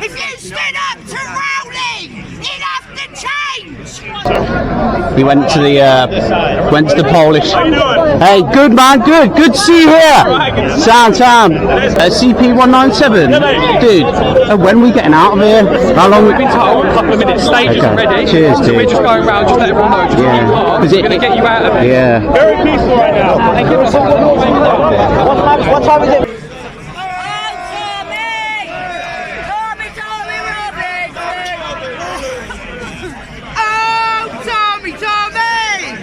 If you stood up to Rowling, you'd have to change. He went to the Polish. Hey, good man, good to see you here. Sam, CP 197, dude. When are we getting out of here? How long? We've been told a couple of minutes. Stage isn't ready. Cheers, so dude. we're just going around, just let everyone know. Just yeah. We're going to get you out of it. Yeah. Very peaceful right now. Thank you. What time is it?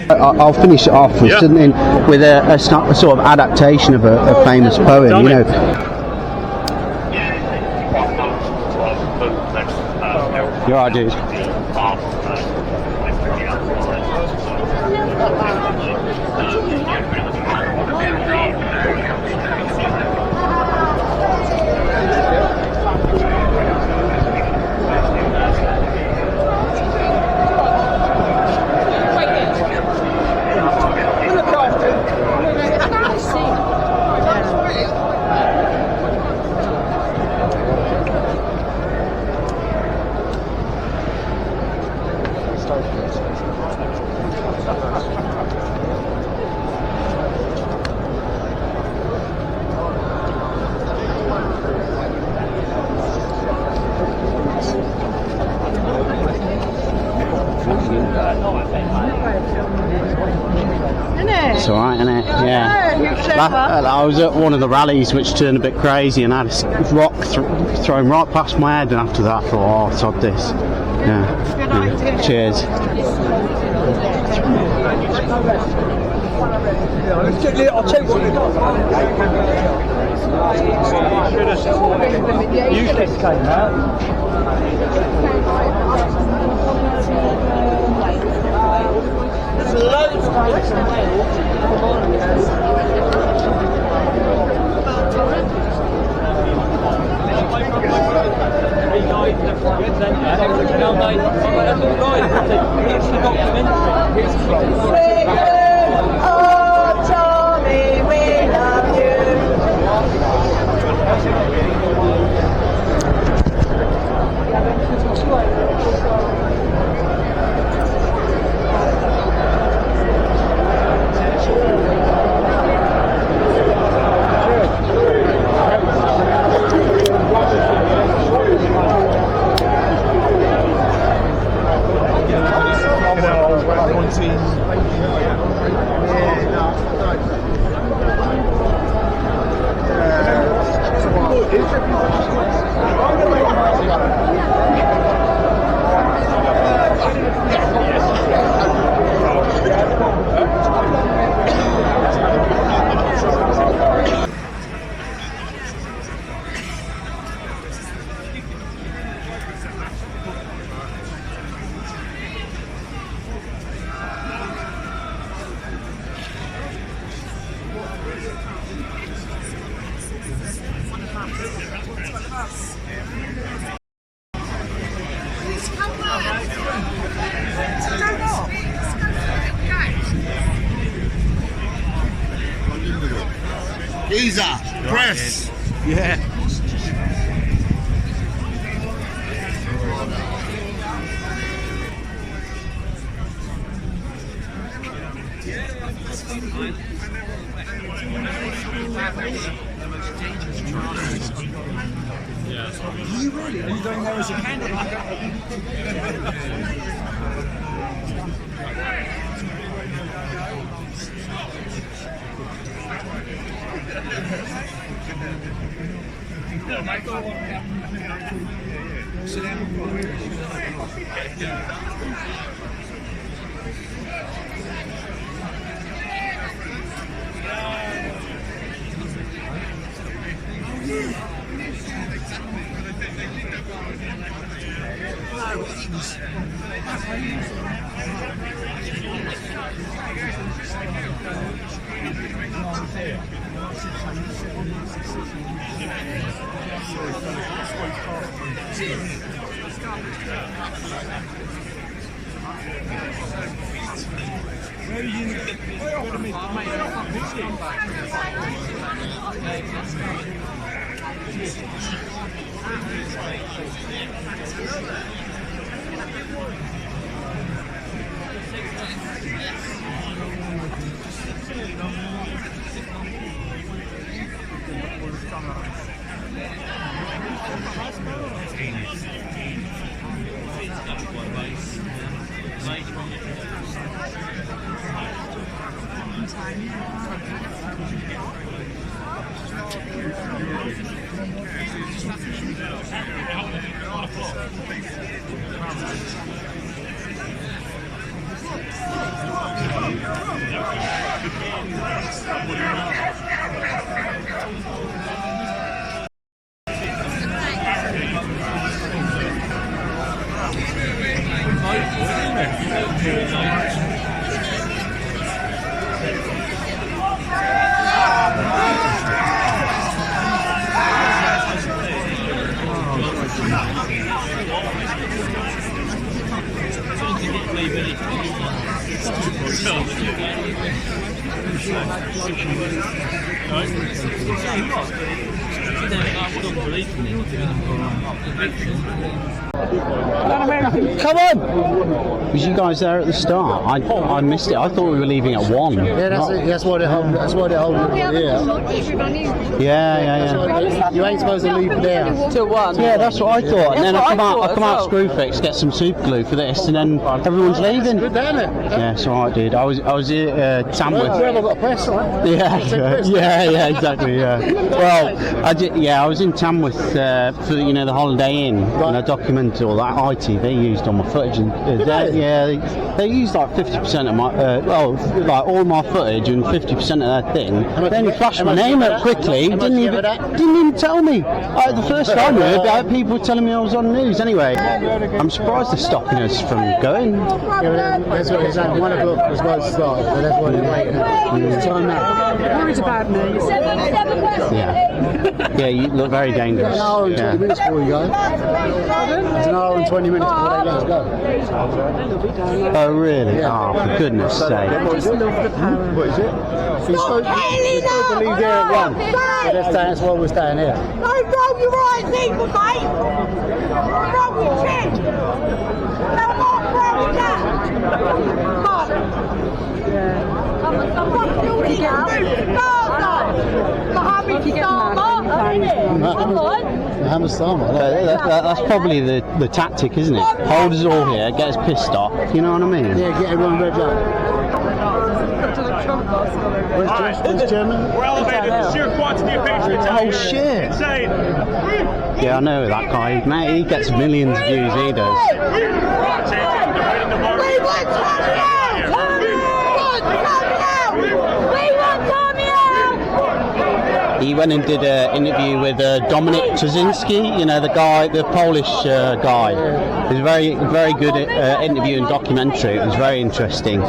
I'll finish it off with something with a sort of adaptation of a famous poem, you know. You're right, dude. It's alright, isn't it? Yeah. I was at one of the rallies which turned a bit crazy and I had a rock thrown right past my head, and after that I thought, oh, sod this. Yeah. Cheers. I'll tell you what useless came out. There's loads of Isa, press. Yeah. Are you really? Are you going there as a candidate? Sit down. Where are you? Come on! Was you guys there at the start? I missed it. I thought we were leaving at 1. Yeah, that's why they're holding it here. Yeah. You ain't supposed to leave there. Till 1. Yeah, that's what I thought. And then I come out Screwfix, get some super glue for this, and then everyone's leaving. Good, damn it. Yeah, it's alright, dude. I was here Tamworth. Where have I got a press on? Yeah, exactly. Yeah. Well, I was in Tamworth for the Holiday Inn, and I documented all that. ITV used all my footage, and they used like 50% of my like all my footage and 50% of their thing. Then he flashed my name up quickly. Didn't even tell me. The first time I heard people telling me I was on news. Anyway, I'm surprised they're stopping us from going. Yeah, that's what they're saying. 1 o'clock was supposed to start, so that's why they're waiting. It's time now. Worries about me. Yeah, you look very dangerous. It's an hour and 20 minutes before you go. It's an hour and 20 minutes before they let us go. Oh, really? Oh, for goodness sake. I just love the power. What is it? You're supposed to leave there at 1. So that's why we're staying here. Don't roll your eyes either, mate. Roll your chin. No more throwing that. That's probably the tactic, isn't it? Hold us all here, get us pissed off. You know what I mean? Yeah, get everyone revved up. Where's German? We're elevated. The sheer quantity of patriots out here. Shit. Insane. Yeah, I know that guy. Mate, he gets millions of views, he does. He went and did an interview with Dominic Trzynski, the Polish guy. It was a very, very good interview and documentary. It was very interesting.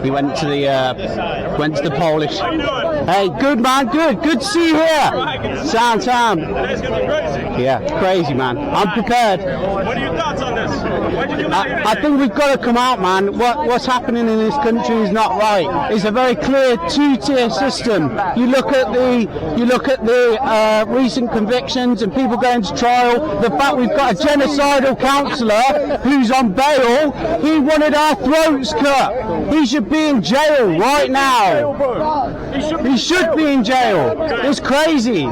He went to the Polish. Hey, good man, good to see you here. Sound. Today's gonna be crazy. Yeah, crazy man. I'm prepared. What are your thoughts on this? Why'd you do that? I think we've got to come out, man. What's happening in this country is not right. It's a very clear two-tier system. You look at the recent convictions and people going to trial. The fact we've got a genocidal councillor who's on bail. He wanted our throats cut. He should be in jail right now. He should be in jail. It's crazy.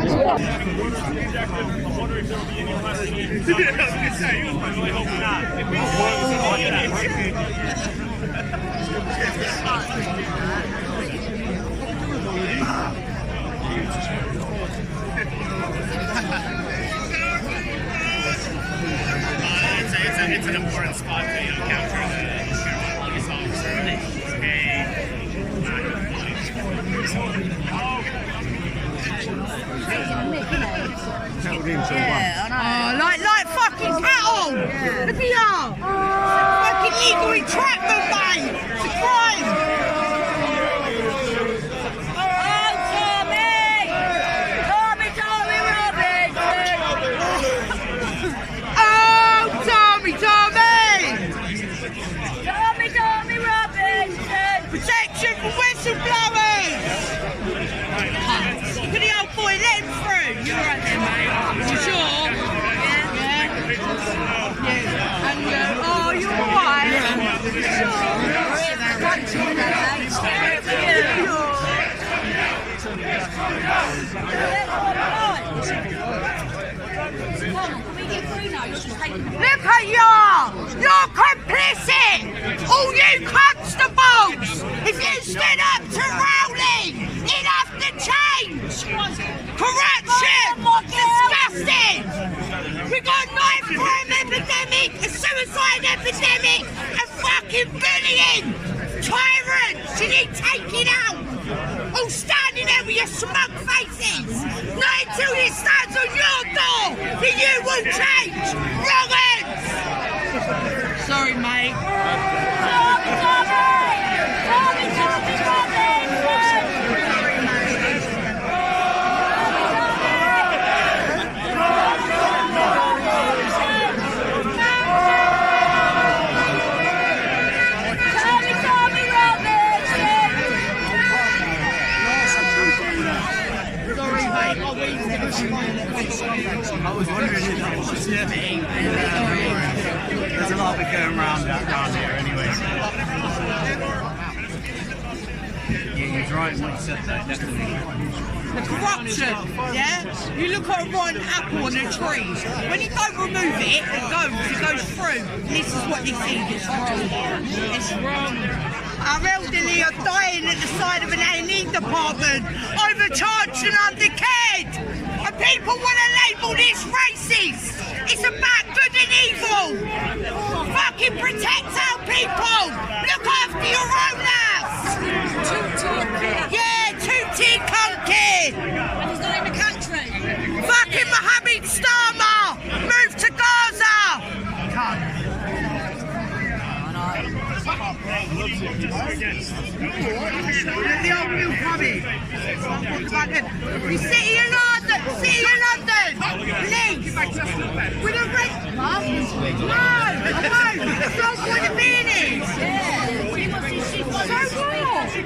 It's an important spot to counter the police officer. Like fucking cattle! Look at y'all! Fucking illegal entrapment, mate! It's a crime! Oh, Tommy! Tommy Robinson! Oh, Tommy Robinson! Protection for whistleblowers! Look at the old boy, let him through! You're right there, mate. You sure? Yeah. Look at you! You're complicit! All you constables! If you stood up to Rowley, it'd have to change! Corruption! Disgusting! We've got a knife crime epidemic, a suicide epidemic, a fucking bullying! Tyrants! You need taking out! All standing there with your smug faces! Not until it stands on your door that you will change! Wrong ends! Sorry, mate. I was wondering if that was me. There's a lot of it going around here anyway. Yeah, you're right, like you said that, definitely. The corruption, yeah? You look at a rotten apple on a tree. When you don't remove it, it goes through. This is what this is. It's wrong. It's wrong. Our elderly are dying at the side of an A&E department, overcharged and undercared. And people want to label this racist. It's about good and evil. Fucking protect our people. Look after your own house. Yeah, two-tier country. And he's not in the country. Fucking Mohammed Starmer. Move to Gaza. The old new coming. The city of London, please. With a red mask? No, that's not what the being is. So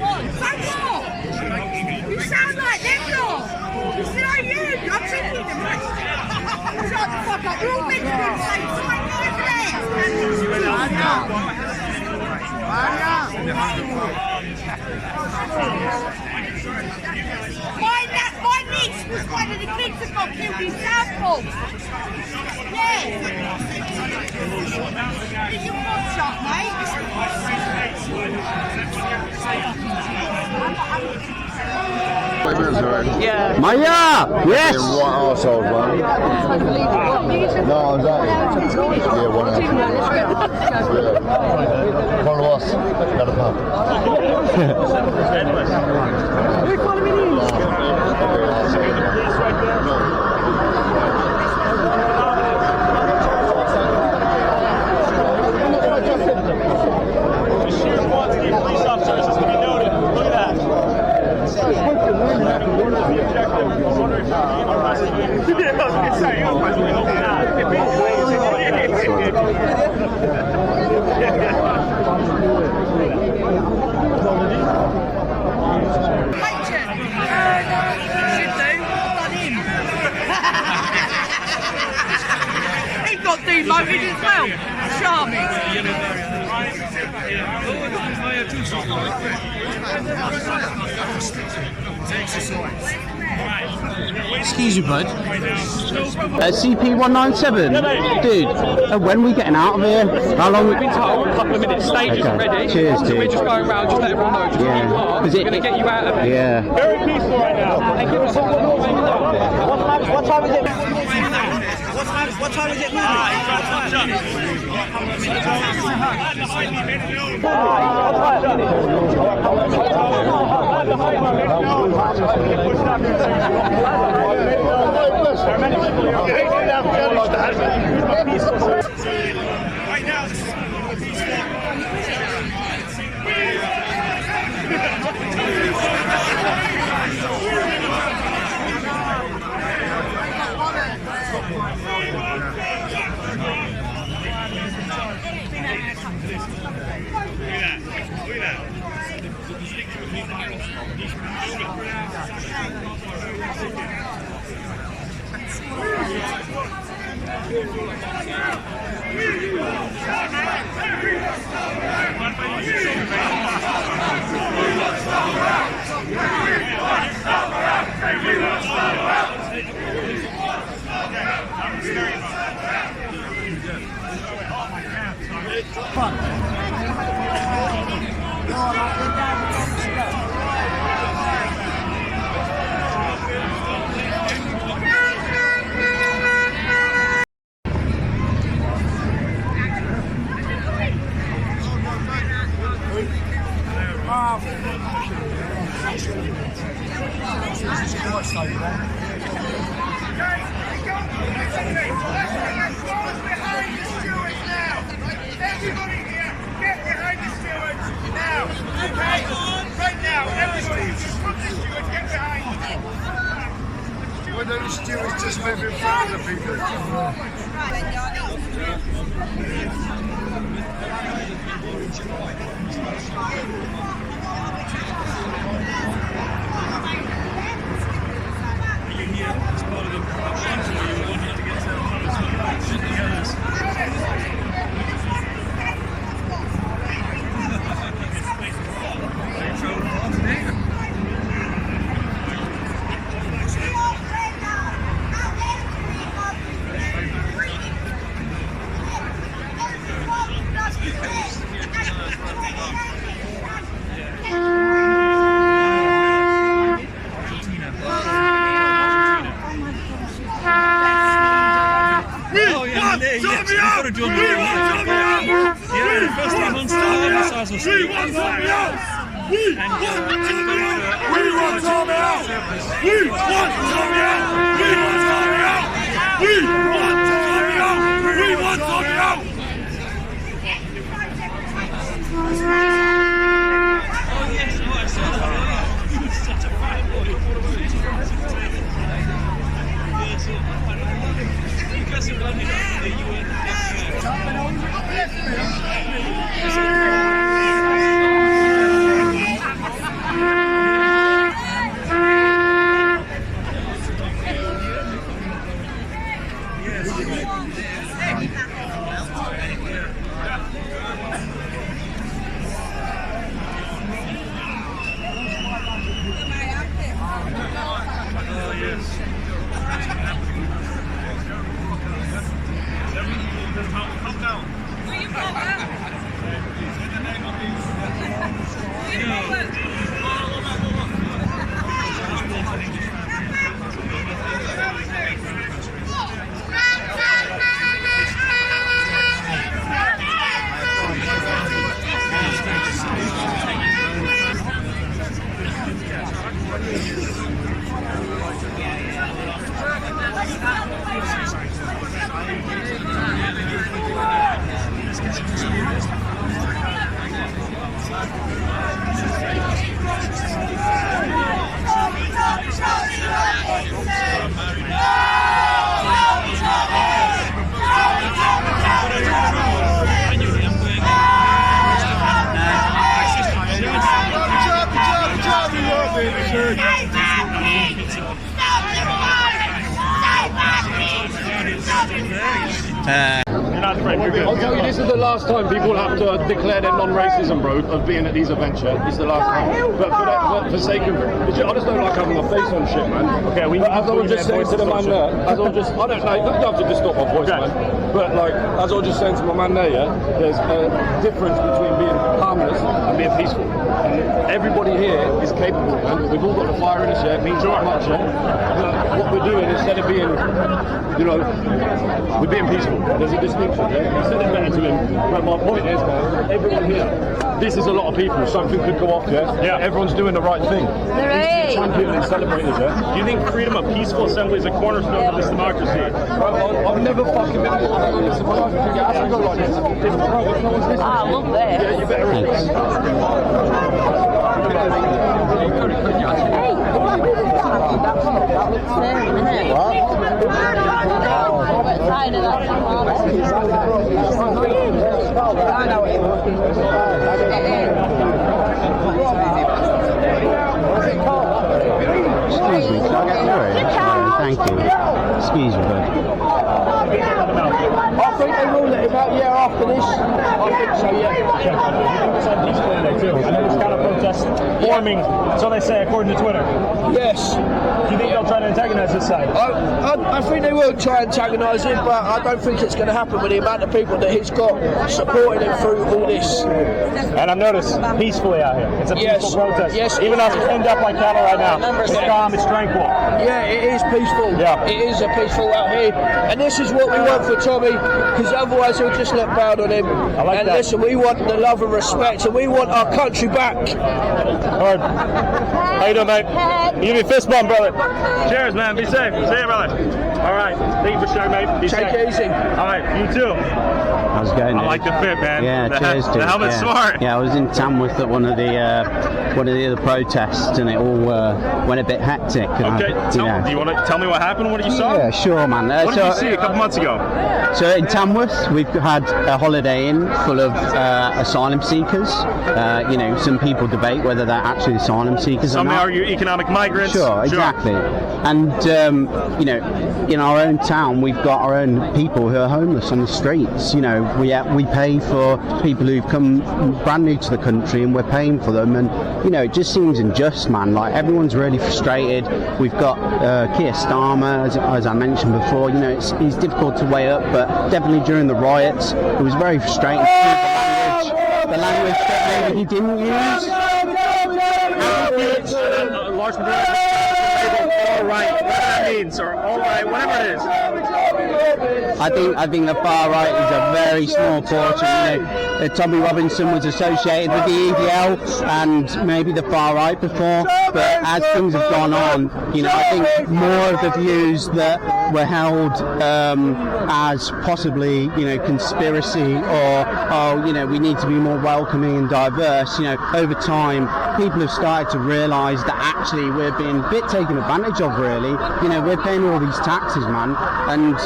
what? You sound like them lot. You sound like you. I'm thinking the rest. Shut the fuck up. You're all meant to be the same time over there. My niece was one of the kids that got killed in Southport. Yeah. Did you watch that, Yeah. Maya! Yes! What arsehole, man? No, exactly. Yeah, one arsehole. Follow us. Got a pub. The sheer quantity of police officers is to be noted. Look at that. The objective. I was wondering if you were arrested. Yeah, I was going to say, you He got demoted as well. Charming. Excuse you, bud. CP197. Dude, when are we getting out of here? How long? We've been told a couple of minutes. Stage isn't ready. Cheers, So dude. we're just going around, just let everyone know just where you are. We're going to get you out of here. Yeah. very peaceful right now. What time is it? What time is it Right now, this is just live in front of the people. I'll tell you, this is the last time people have to declare their non-racism, bro, of being at these events. Yeah, it's the last time. But for sake of, I just don't like having my face on shit, man. Okay, as I was just saying to the man there, I don't know, you don't have to just stop my voice, man. But like, as I was just saying to my man there, yeah, there's a difference between being harmless and being peaceful. And everybody here is capable, man. We've all got the fire in us, yeah. It means not much, yeah. But what we're doing, instead of being, you know, we're being peaceful. There's a distinction, yeah. You said it better to him. But my point is, man, everyone here, this is a lot of people. Something could go off, yeah. Yeah. Everyone's doing the right thing. Champion and celebrated, yeah. Do you think freedom of peaceful assembly is a cornerstone of this democracy? I've never fucking been able to listen to my it has to go like this. I love that. Yeah, you better relax. Excuse me, can I get your Thank you. Excuse me, bud. I think they will let him out, yeah, after this. I think so, yeah. And then this kind of protest forming, so they say, according to Twitter. Yes. Do you think they'll try to antagonize this side? I think they will try and antagonise him, but I don't think it's going to happen with the amount of people that he's got supporting him through all this. And I've noticed peacefully out here. It's a peaceful protest. Yes. Even though it's pinned up like cattle right now. It's calm, it's tranquil. Yeah, it is peaceful. Yeah. It is a peaceful out here. And this is what we want for Tommy, because otherwise he'll just look proud on him. I like and that. Listen, we want the love and respect, and we want our country back. Alright. How you doing, mate? You give me a fist bump, brother. Cheers, man. Be safe. See you, brother. Alright. Thank you for a show, mate. Take it easy. All right, you too. How's it going? I like the fit, man. Yeah, cheers, dude. The helmet's smart. Yeah, I was in Tamworth at one of the other protests, and it all went a bit hectic. And Okay, do you want to tell me what happened? What you saw? Yeah, sure, man. What did you see a couple months ago? So in Tamworth, we've had a Holiday Inn full of asylum seekers. Some people debate whether they're actually asylum seekers Some or not. argue economic migrants. Sure, exactly. And in our own town, we've got our own people who are homeless on the streets. We pay for people who've come brand new to the country, and we're paying for them. And it just seems unjust, man. Like, everyone's really frustrated. We've got Keir Starmer, as I mentioned before. It's difficult to weigh up, but definitely during the riots, it was very frustrating. The language that maybe he didn't use. Large majority all right, whatever that means, or all right, whatever it is. I think the far right is a very small portion. Tommy Robinson was associated with the EDL and maybe the far right before, but as things have gone on, I think more of the views that were held as possibly, conspiracy or we need to be more welcoming and diverse. Over time, people have started to realise that actually we're being a bit taken advantage of. Really, we're paying all these taxes, man, and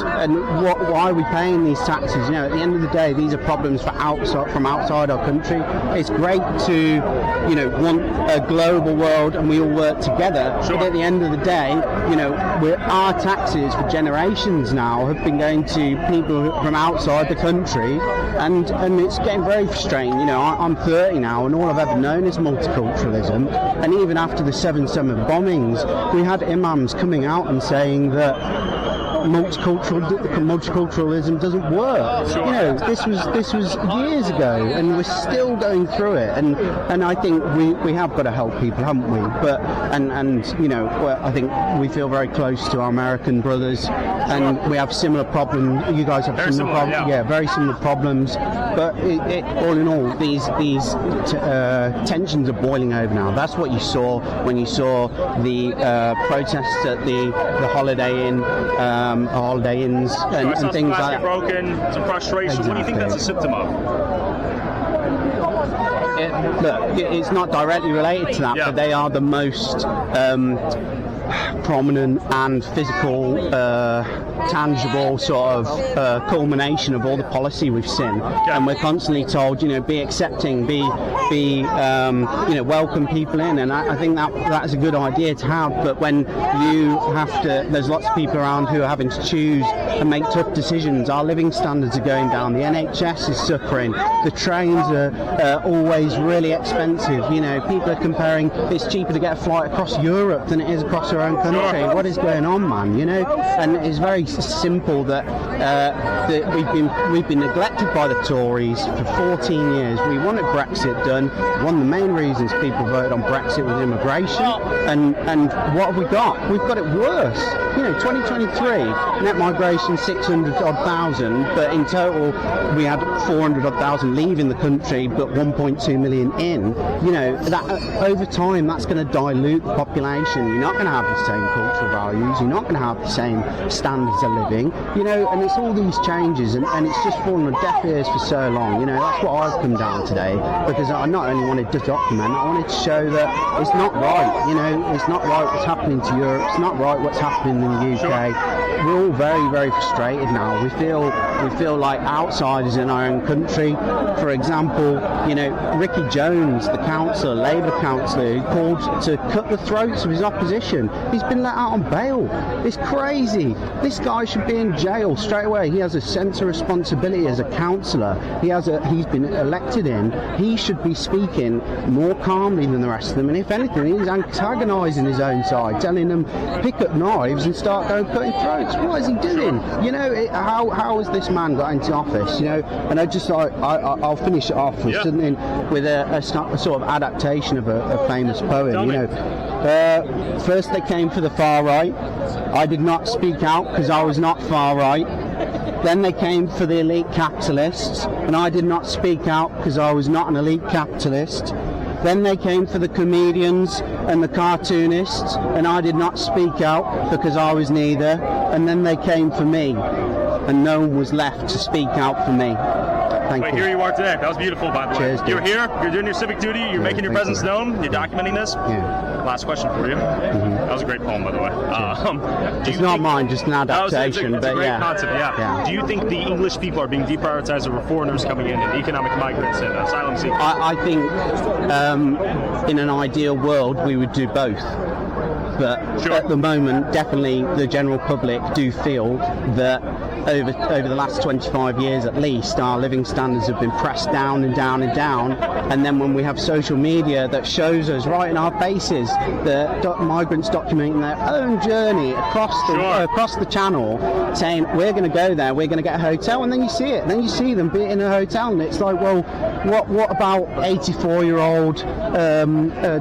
why are we paying these taxes? At the end of the day, these are problems from outside our country. It's great to, want a global world and we all work together. Sure. But at the end of the day, our taxes for generations now have been going to people from outside the country, and it's getting very frustrating. I'm 30 now, and all I've ever known is multiculturalism. And even after the 7/7 bombings, we had imams coming out and saying that multiculturalism doesn't work. Sure. This was years ago, and we're still going through it. And I think we have got to help people, haven't we? But I think we feel very close to our American brothers, and we have similar problems. You guys have similar problems, yeah, very similar problems. But all in all, these tensions are boiling over now. That's what you saw when you saw the protests at the Holiday Inn. Holiday Inns and things like that. Broken, some frustration. Exactly. What do you think that's a symptom of? It's not directly related to that, but they are the most prominent and physical, tangible sort of culmination of all the policy we've seen. And we're constantly told, be accepting, be welcome people in, and I think that is a good idea to have. But when you have to, there's lots of people around who are having to choose and make tough decisions. Our living standards are going down. The NHS is suffering. The trains are always really expensive. People are comparing. It's cheaper to get a flight across Europe than it is across our own country. What is going on, man? And it's very simple that we've been neglected by the Tories for 14 years. We wanted Brexit done. One of the main reasons people voted on Brexit was immigration, and what have we got? We've got it worse. 2023 net migration 600,000, but in total we had 400,000 leaving the country, but 1.2 million in. That over time that's going to dilute the population. You're not going to have the same cultural values. You're not going to have the same standards of living. And it's all these changes, and it's just fallen on deaf ears for so long. That's what I've come down today, because I not only wanted to document, I wanted to show that it's not right. It's not right what's happening to Europe. It's not right what's happening in the UK. We're all very, very frustrated now. We feel like outsiders in our own country. For example, Ricky Jones, the councillor, Labour councillor, who called to cut the throats of his opposition. He's been let out on bail. It's crazy. This guy should be in jail straight away. He has a sense of responsibility as a councillor. He's been elected in. He should be speaking more calmly than the rest of them. And if anything, he's antagonising his own side, telling them pick up knives and start going cutting throats. What is he doing? How has this man got into office? And I'll finish it off with something with a sort of adaptation of a famous poem. First they came for the far right. I did not speak out because I was not far right. Then they came for the elite capitalists, and I did not speak out because I was not an elite capitalist. Then they came for the comedians and the cartoonists, and I did not speak out because I was neither. And then they came for me, and no one was left to speak out for me. Thank But you. here you are today. That was beautiful, by the way. Cheers, You're dude. here, you're doing your civic duty, you're making your thank presence you. known, you're documenting this. Yeah. Last question for you. That was a great poem, by the way. Do It's you not think- mine, just an adaptation, it's a but great yeah. concept, yeah. Yeah. Do you think the English people are being deprioritized over foreigners coming in and economic migrants and asylum seekers? I think in an ideal world we would do both. But Sure. at the moment, definitely the general public do feel that over the last 25 years at least, our living standards have been pressed down and down and down. And then when we have social media that shows us right in our faces that migrants documenting their own journey across the channel, saying we're going to go there, we're going to get a hotel, and then you see it, then you see them be in a hotel, and it's like, well, what about 84-year-old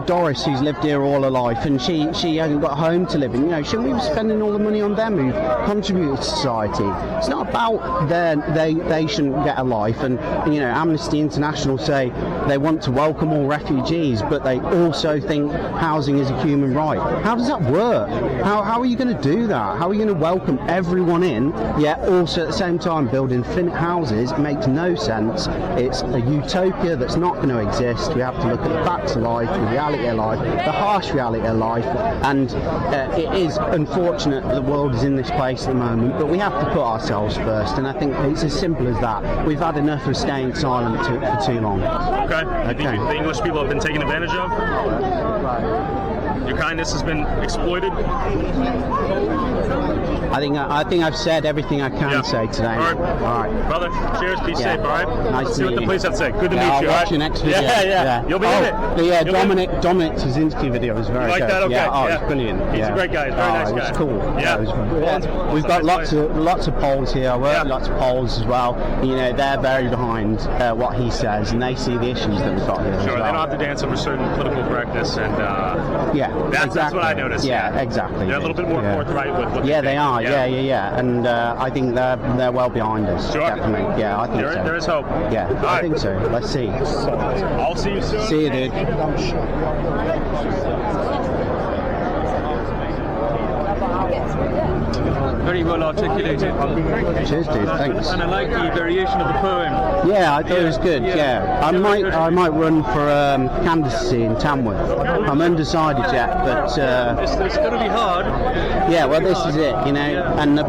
Doris, who's lived here all her life, and she hasn't got a home to live in? You know, shouldn't we be spending all the money on them who've contributed to society? It's not about they shouldn't get a life, and you know, Amnesty International say they want to welcome all refugees, but they also think housing is a human right. How does that work? How are you going to do that? How are you going to welcome everyone in, yet also at the same time build infinite houses? It makes no sense. It's a utopia that's not going to exist. We have to look at the facts of life, the reality of life, the harsh reality of life, and it is unfortunate that the world is in this place at the moment, but we have to put ourselves first, and I think it's as simple as that. We've had enough of staying silent for too long. Okay. You think the English people have been taken advantage of? Your kindness has been exploited? I think I've said everything I can say today. All right. Brother, cheers, be safe, all right? Nice Let's to see what meet the you. police have to say. Good to meet I'll you, all watch right? your next video. Yeah. You'll be in it. But yeah, You'll be in it. Dominic's Kaczynski video was very like good. that? Okay. Yeah, Yeah. it's brilliant. He's a great guy. He's a very nice It guy. was cool. Yeah. We've got lots of polls here. Lots of polls as well. You know, they're very behind what he says, and they see the issues that we've got here. Sure, as well. they don't have to dance over certain political correctness, and that's what I noticed. Yeah, exactly. They're a little bit more forthright with what they think. are. Yeah. And I think they're well behind us. Sure. Definitely. Yeah, I think so. There is hope. Yeah, All I right. think so. Let's see. I'll see you soon. See you, dude. Very well articulated. Cheers, dude. Thanks. And I like the variation of the poem. Yeah, I thought it was good. Yeah, I might run for candidacy in Tamworth. I'm undecided yet, but It's going to be hard. yeah. Well, this is it, you know, and the.